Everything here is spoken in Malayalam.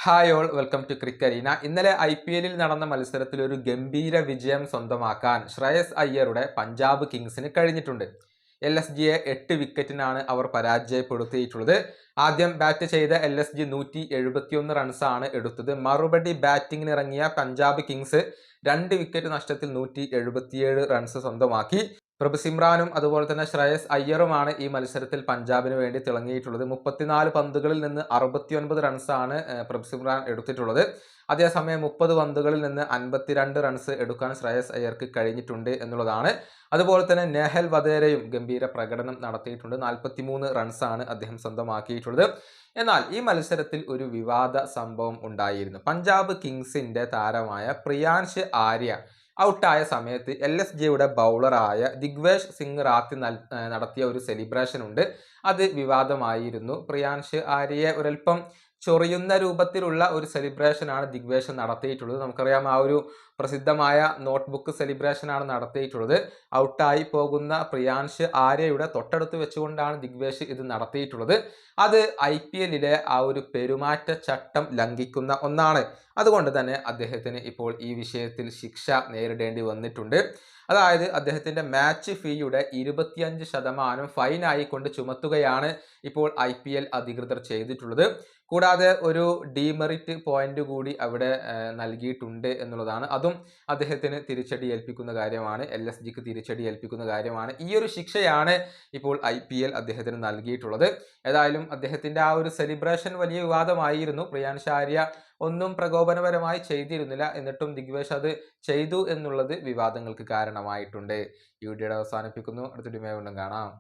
Hi all welcome to Cricarena. ഇന്നലെ IPL നടന്ന മത്സരത്തിൽ ഒരു ഗംഭീര വിജയം സ്വന്തമാക്കാൻ ശ്രേയസ് അയ്യരുടെ പഞ്ചാബ് കിങ്സിന് കഴിഞ്ഞിട്ടുണ്ട്. LSGയെ 8 വിക്കറ്റിനാണ് അവർ പരാജയപ്പെടുത്തിയിട്ടുള്ളത്. ആദ്യം ബാറ്റ് ചെയ്ത LSG 171 റൺസാണ് എടുത്തത്. മറുപടി ബാറ്റിംഗിന് ഇറങ്ങിയ പഞ്ചാബ് കിങ്സ് 2 വിക്കറ്റ് നഷ്ടത്തിൽ 177 റൺസ് സ്വന്തമാക്കി. പ്രഭ് സിമ്രാനും അതുപോലെ തന്നെ ശ്രേയസ് അയ്യറുമാണ് ഈ മത്സരത്തിൽ പഞ്ചാബിന് വേണ്ടി തിളങ്ങിയിട്ടുള്ളത്. 34 പന്തുകളിൽ നിന്ന് 69 റൺസാണ് പ്രഭ് സിമ്രാൻ എടുത്തിട്ടുള്ളത്. അതേസമയം 30 പന്തുകളിൽ നിന്ന് 52 റൺസ് എടുക്കാൻ ശ്രേയസ് അയ്യർക്ക് കഴിഞ്ഞിട്ടുണ്ട് എന്നുള്ളതാണ്. അതുപോലെ തന്നെ നെഹൽ വധേരയും ഗംഭീര പ്രകടനം നടത്തിയിട്ടുണ്ട്. 43 റൺസാണ് അദ്ദേഹം സ്വന്തമാക്കിയിട്ടുള്ളത്. എന്നാൽ ഈ മത്സരത്തിൽ ഒരു വിവാദ സംഭവം ഉണ്ടായിരുന്നു. പഞ്ചാബ് കിങ്സിന്റെ താരമായ പ്രിയാൻഷ് ആര്യ ഔട്ടായ സമയത്ത് LSGയുടെ ബൗളറായ ദിഗ്വേഷ് സിംഗ് റാത്തി നടത്തിയ ഒരു സെലിബ്രേഷൻ ഉണ്ട്. അത് വിവാദമായിരുന്നു. പ്രിയാൻഷ് ആര്യയെ ഒരൽപ്പം ചൊറിയുന്ന രൂപത്തിലുള്ള ഒരു സെലിബ്രേഷനാണ് ദിഗ്വേഷ് നടത്തിയിട്ടുള്ളത്. നമുക്കറിയാം, ആ ഒരു പ്രസിദ്ധമായ നോട്ട്ബുക്ക് സെലിബ്രേഷനാണ് നടത്തിയിട്ടുള്ളത്. ഔട്ടായി പോകുന്ന പ്രിയാൻഷ് ആര്യയുടെ തൊട്ടടുത്ത് വെച്ചുകൊണ്ടാണ് ദിഗ്വേഷ് ഇത് നടത്തിയിട്ടുള്ളത്. അത് IPLലെ ആ ഒരു പെരുമാറ്റച്ചട്ടം ലംഘിക്കുന്ന ഒന്നാണ്. അതുകൊണ്ട് തന്നെ അദ്ദേഹത്തിന് ഇപ്പോൾ ഈ വിഷയത്തിൽ ശിക്ഷ നേരിടേണ്ടി വന്നിട്ടുണ്ട്. അതായത് അദ്ദേഹത്തിന്റെ മാച്ച് ഫീയുടെ 25% ഫൈനായി കൊണ്ട് ചുമത്തുകയാണ് ഇപ്പോൾ IPL അധികൃതർ ചെയ്തിട്ടുള്ളത്. കൂടാതെ ഒരു ഡീമെറിറ്റ് പോയിന്റ് കൂടി അവിടെ നൽകിയിട്ടുണ്ട് എന്നുള്ളതാണ്. അതും അദ്ദേഹത്തിന് തിരിച്ചടി ഏൽപ്പിക്കുന്ന കാര്യമാണ്. LSGക്ക് തിരിച്ചടി ഏൽപ്പിക്കുന്ന കാര്യമാണ്. ഈ ഒരു ശിക്ഷയാണ് ഇപ്പോൾ IPL അദ്ദേഹത്തിന് നൽകിയിട്ടുള്ളത്. ഏതായാലും അദ്ദേഹത്തിന്റെ ആ ഒരു സെലിബ്രേഷൻ വലിയ വിവാദമായിരുന്നു. പ്രിയാൻഷ് ആര്യ ഒന്നും പ്രകോപനപരമായി ചെയ്തിരുന്നില്ല, എന്നിട്ടും ദിഗ്വേഷ് അത് ചെയ്തു എന്നുള്ളത് വിവാദങ്ങൾക്ക് കാരണമായിട്ടുണ്ട്. ഈ വീഡിയോയുടെ അവസാനിപ്പിക്കുന്നു. അടുത്ത വീഡിയോയുമായി വീണ്ടും കാണാം.